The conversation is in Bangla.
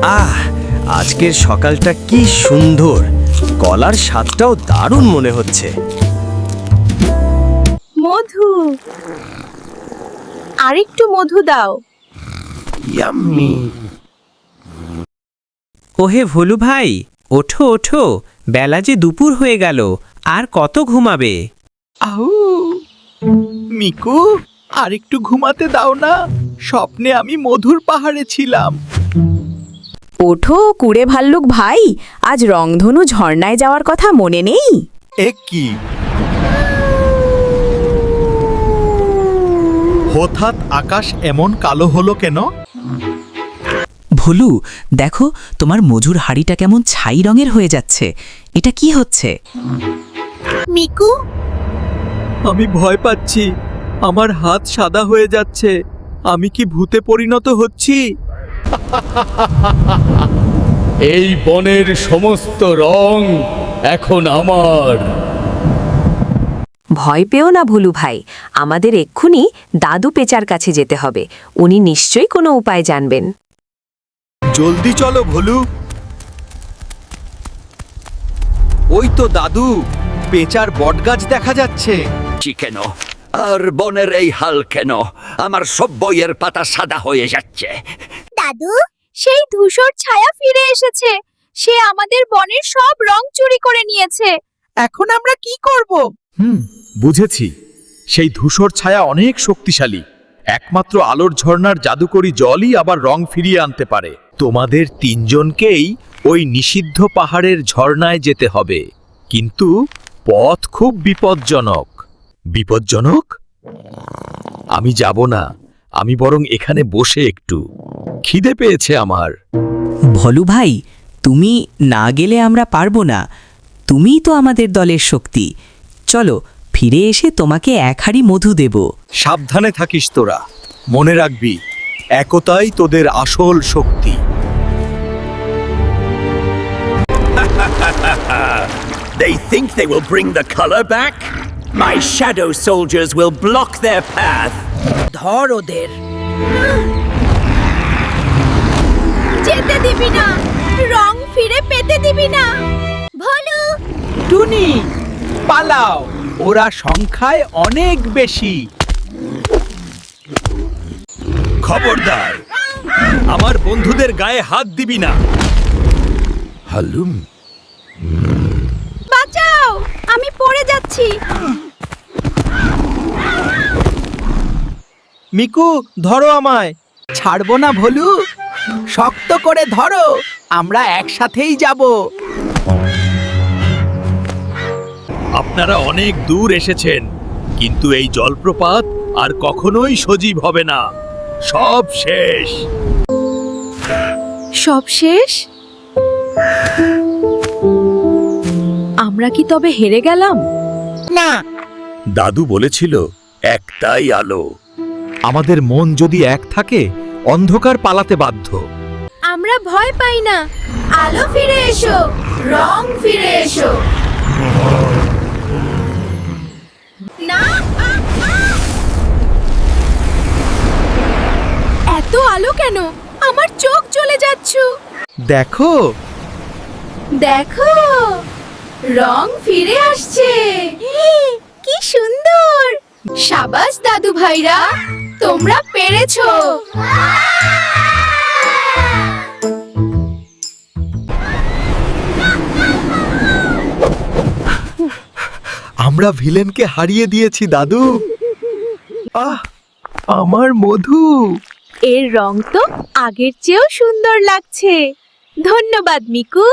আহ, আজকের সকালটা কি সুন্দর। কলার স্বাদটাও দারুণ মনে হচ্ছে। মধু, আরেকটু মধু দাও। ইয়াম্মি। ওহে ভোলু ভাই, ওঠো ওঠো, বেলা যে দুপুর হয়ে গেল, আর কত ঘুমাবে? আউ মিকু, আরেকটু ঘুমাতে দাও না। স্বপ্নে আমি মধুর পাহাড়ে ছিলাম। ওঠো কুড়ে ভাল্লুক ভাই, আজ রংধনু ঝর্ণায় যাওয়ার কথা মনে নেই? এ কি হঠাৎ আকাশ এমন কালো হলো কেন? ভোলু, দেখো তোমার মজুর হাড়িটা কেমন ছাই রঙের হয়ে যাচ্ছে। এটা কি হচ্ছে? মিকু, আমি ভয় পাচ্ছি। আমার হাত সাদা হয়ে যাচ্ছে। আমি কি ভূতে পরিণত হচ্ছি? এই বনের সমস্ত রং এখন আমার। ভয় পেও না ভুলু ভাই, আমাদের এক্ষুনি দাদু পেচার কাছে যেতে হবে। উনি নিশ্চয়ই কোনো উপায় জানবেন। জলদি চলো ভোলু। ওই তো দাদু, পেঁচার বটগাছ দেখা যাচ্ছে। কেন আর বনের এই হাল কেন? আমার সব বইয়ের পাতা সাদা হয়ে যাচ্ছে। দাদু, সেই ধূসর ছায়া ফিরে এসেছে। সে আমাদের বনের সব রং চুরি করে নিয়েছে। এখন আমরা কি করব? বুঝেছি। সেই ধূসর ছায়া অনেক শক্তিশালী। একমাত্র আলোর ঝর্ণার জাদুকরি জলই আবার রং ফিরিয়ে আনতে পারে। তোমাদের তিনজনকেই ওই নিষিদ্ধ পাহাড়ের ঝর্ণায় যেতে হবে, কিন্তু পথ খুব বিপজ্জনক। বিপজ্জনক? আমি যাব না। আমি বরং এখানে বসে একটু খিদে পেয়েছে আমার। ভোলু ভাই, তুমি না গেলে আমরা পারবো না। তুমিই তো আমাদের দলের শক্তি। চলো, ফিরে এসে তোমাকে এক হাঁড়ি মধু দেব। সাবধানে থাকিস তোরা। মনে রাখবি, একতাই তোদের আসল শক্তি। They think they will bring the color back? My shadow soldiers will block their path. ধর ওদের। যেতে দিবি না, রং ফিরে পেতে দিবি না। ভোলু, টুনি, পালাও। ওরা সংখ্যায় অনেক বেশি। খবরদার, আমার বন্ধুদের গায়ে হাত দিবি না। হালুম, বাঁচাও, আমি পড়ে যাচ্ছি। মিকু, ধরো আমায়। ছাড়বো না ভোলু, শক্ত করে ধরো। আমরা একসাথেই যাব। আপনারা অনেক দূর এসেছেন, কিন্তু এই জলপ্রপাত আর কখনোই সজীব হবে না। সব শেষ। সব শেষ? আমরা কি তবে হেরে গেলাম? না, দাদু বলেছিল, একটাই আলো। আমাদের মন যদি এক থাকে, অন্ধকার পালাতে বাধ্য। আমরা ভয় পাই না। আলো ফিরে এসো, রং ফিরে এসো। না, এত আলো কেন? আমার চোখ চলে যাচ্ছে। দেখো, দেখো, রং ফিরে আসছে। কি সুন্দর! সাবাস দাদু ভাইরা, তোমরা পেরেছো। আমরা ভিলেনকে হারিয়ে দিয়েছি দাদু। আমার মধু। এর রং তো আগের চেয়েও সুন্দর লাগছে। ধন্যবাদ মিকু।